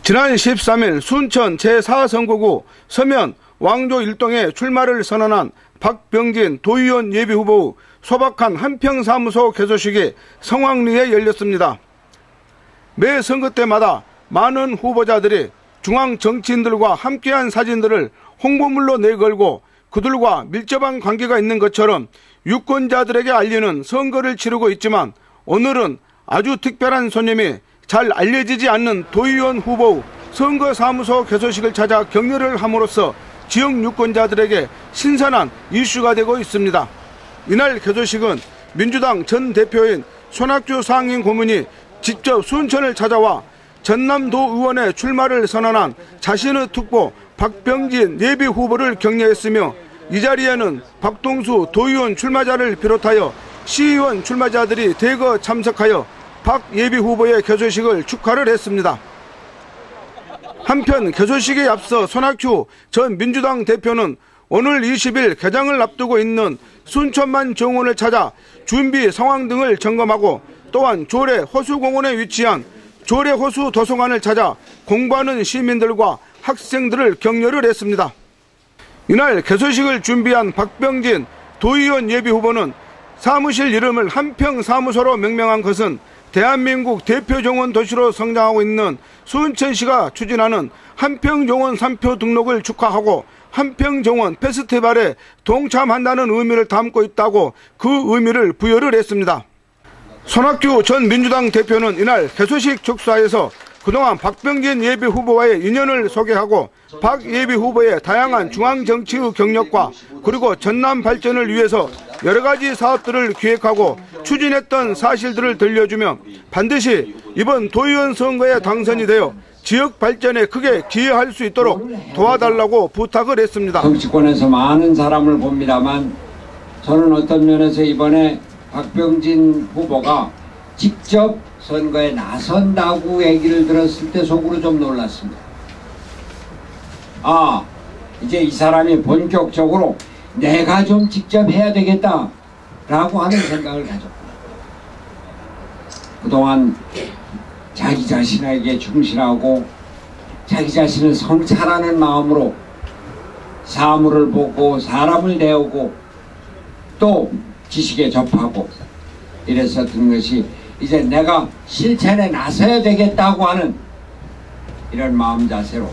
지난 13일 순천 제4선거구 서면 왕조 일동에 출마를 선언한 박병진 도의원 예비후보의 소박한 한평사무소 개소식이 성황리에 열렸습니다. 매 선거 때마다 많은 후보자들이 중앙 정치인들과 함께한 사진들을 홍보물로 내걸고 그들과 밀접한 관계가 있는 것처럼 유권자들에게 알리는 선거를 치르고 있지만, 오늘은 아주 특별한 손님이 잘 알려지지 않는 도의원 후보 선거사무소 개소식을 찾아 격려를 함으로써 지역 유권자들에게 신선한 이슈가 되고 있습니다. 이날 개소식은 민주당 전 대표인 손학규 상임 고문이 직접 순천을 찾아와 전남도 의원의 출마를 선언한 자신의 특보 박병진 예비후보를 격려했으며, 이 자리에는 박동수 도의원 출마자를 비롯하여 시의원 출마자들이 대거 참석하여 박 예비후보의 개소식을 축하를 했습니다. 한편 개소식에 앞서 손학규 전 민주당 대표는 오늘 20일 개장을 앞두고 있는 순천만 정원을 찾아 준비 상황 등을 점검하고, 또한 조례 호수공원에 위치한 조례 호수 도서관을 찾아 공부하는 시민들과 학생들을 격려를 했습니다. 이날 개소식을 준비한 박병진 도의원 예비후보는 사무실 이름을 한평사무소로 명명한 것은 대한민국 대표 정원 도시로 성장하고 있는 순천시가 추진하는 한평정원 3표 등록을 축하하고 한평정원 페스티벌에 동참한다는 의미를 담고 있다고 그 의미를 부여를 했습니다. 손학규 전 민주당 대표는 이날 개소식 축사에서 그동안 박병진 예비후보와의 인연을 소개하고 박 예비후보의 다양한 중앙정치의 경력과 그리고 전남 발전을 위해서 여러가지 사업들을 기획하고 추진했던 사실들을 들려주며 반드시 이번 도의원 선거에 당선이 되어 지역 발전에 크게 기여할 수 있도록 도와달라고 부탁을 했습니다. 정치권에서 많은 사람을 봅니다만, 저는 어떤 면에서 이번에 박병진 후보가 직접 선거에 나선다고 얘기를 들었을 때 속으로 좀 놀랐습니다. 아, 이제 이 사람이 본격적으로 내가 좀 직접 해야 되겠다 라고 하는 생각을 가졌구나. 그동안 자기 자신에게 충실하고 자기 자신을 성찰하는 마음으로 사물을 보고 사람을 대하고 또 지식에 접하고 이랬었던 것이 이제 내가 실천에 나서야 되겠다고 하는 이런 마음 자세로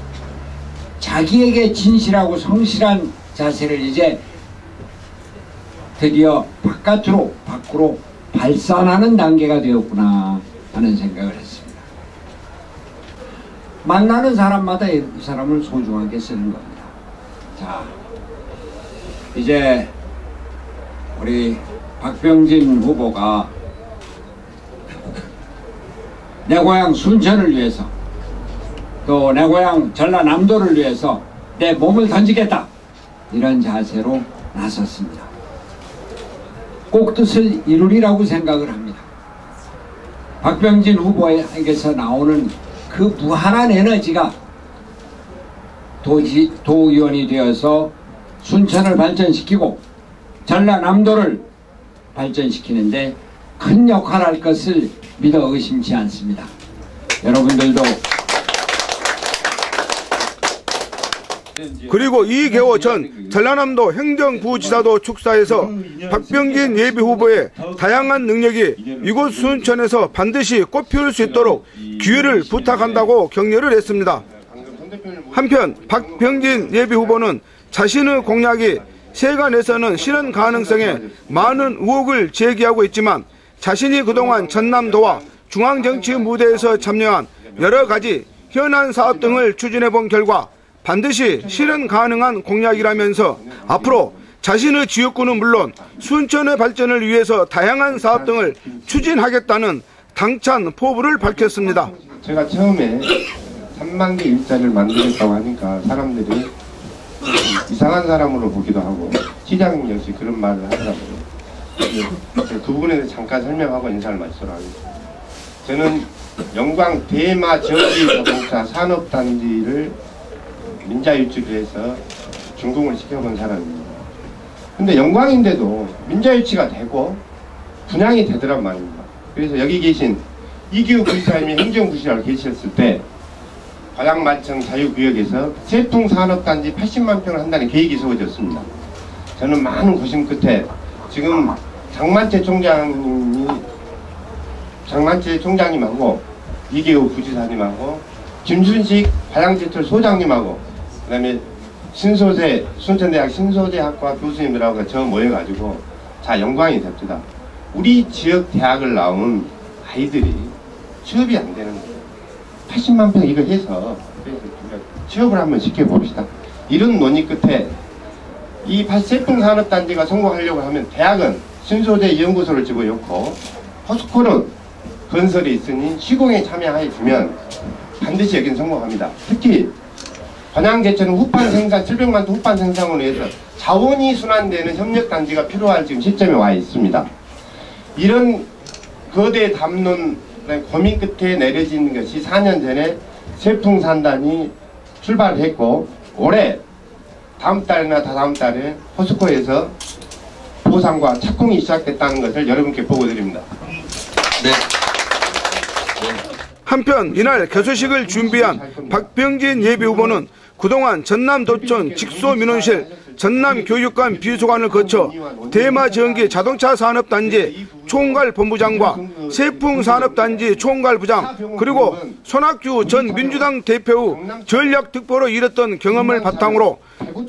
자기에게 진실하고 성실한 자세를 이제 드디어 밖으로 발산하는 단계가 되었구나 하는 생각을 했습니다. 만나는 사람마다 이 사람을 소중하게 쓰는 겁니다. 자, 이제 우리 박병진 후보가 내 고향 순천을 위해서 또 내 고향 전라남도를 위해서 내 몸을 던지겠다, 이런 자세로 나섰습니다. 꼭 뜻을 이루리라고 생각을 합니다. 박병진 후보에게서 나오는 그 무한한 에너지가 도의원이 되어서 순천을 발전시키고 전라남도를 발전시키는데 큰 역할을 할 것을 믿어 의심치 않습니다. 여러분들도. 그리고 이계호 전 전라남도 행정부지사도 축사에서 박병진 예비후보의 다양한 능력이 이곳 순천에서 반드시 꽃피울 수 있도록 기회를 부탁한다고 격려를 했습니다. 한편 박병진 예비후보는 자신의 공약이 세간에서는 실현 가능성에 많은 의혹을 제기하고 있지만, 자신이 그동안 전남도와 중앙정치 무대에서 참여한 여러 가지 현안 사업 등을 추진해 본 결과 반드시 실현 가능한 공약이라면서 앞으로 자신의 지역구는 물론 순천의 발전을 위해서 다양한 사업 등을 추진하겠다는 당찬 포부를 밝혔습니다. 제가 처음에 3만 개 일자리를 만들겠다고 하니까 사람들이 이상한 사람으로 보기도 하고, 시장님 역시 그런 말을 하더라고요. 그 부분에 대해서 잠깐 설명하고 인사를 마치도록 하겠습니다. 저는 영광 대마 전기 자동차 산업단지를 민자유치를 해서 준공을 시켜본 사람입니다. 근데 영광인데도 민자유치가 되고 분양이 되더란 말입니다. 그래서 여기 계신 이규 부시장님이 행정부시라고 계셨을 때 과양만청 자유구역에서 세풍산업단지 80만 평을 한다는 계획이 세워졌습니다. 저는 많은 고심 끝에 지금 장만채 총장님하고 이계우 부지사님하고 김순식 과양제철 소장님하고 그 다음에 신소재 순천대학 신소재학과 교수님들하고 저 모여가지고 자 영광이 됩니다. 우리 지역 대학을 나온 아이들이 취업이 안 되는 거예요. 80만 평 이거 해서 취업을 한번 시켜봅시다. 이런 논의 끝에 이 세풍산업단지가 성공하려고 하면 대학은 신소재 연구소를 집어넣고 포스코는 건설이 있으니 시공에 참여해 주면 반드시 여기는 성공합니다. 특히 관양제철은 후판 생산 700만 톤 후판 생산으로 해서 자원이 순환되는 협력단지가 필요할 지금 시점에 와 있습니다. 이런 거대 담론 고민 끝에 내려진 것이 4년 전에 세풍산단이 출발했고 올해 다음 달이나 다다음 달에 포스코에서 보상과 착공이 시작됐다는 것을 여러분께 보고드립니다. 네. 한편 이날 개소식을 준비한 박병진 예비후보는 그동안 전남도청 직소민원실 전남교육관 비서관을 거쳐 대마전기 자동차 산업단지 총괄본부장과 세풍산업단지 총괄부장 그리고 손학규 전 민주당 대표 후 전략특보로 일했던 경험을 바탕으로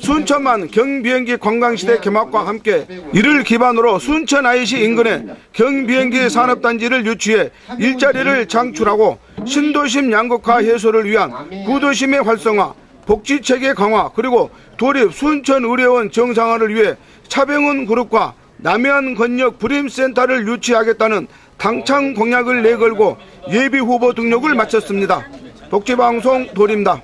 순천만 경비행기 관광시대 개막과 함께 이를 기반으로 순천 IC 인근에 경비행기 산업단지를 유치해 일자리를 창출하고 신도심 양극화 해소를 위한 구도심의 활성화 복지체계 강화 그리고 도립 순천의료원 정상화를 위해 차병훈 그룹과 남해안건역 불임센터를 유치하겠다는 당창 공약을 내걸고 예비후보 등록을 마쳤습니다. 복지방송 도립니다.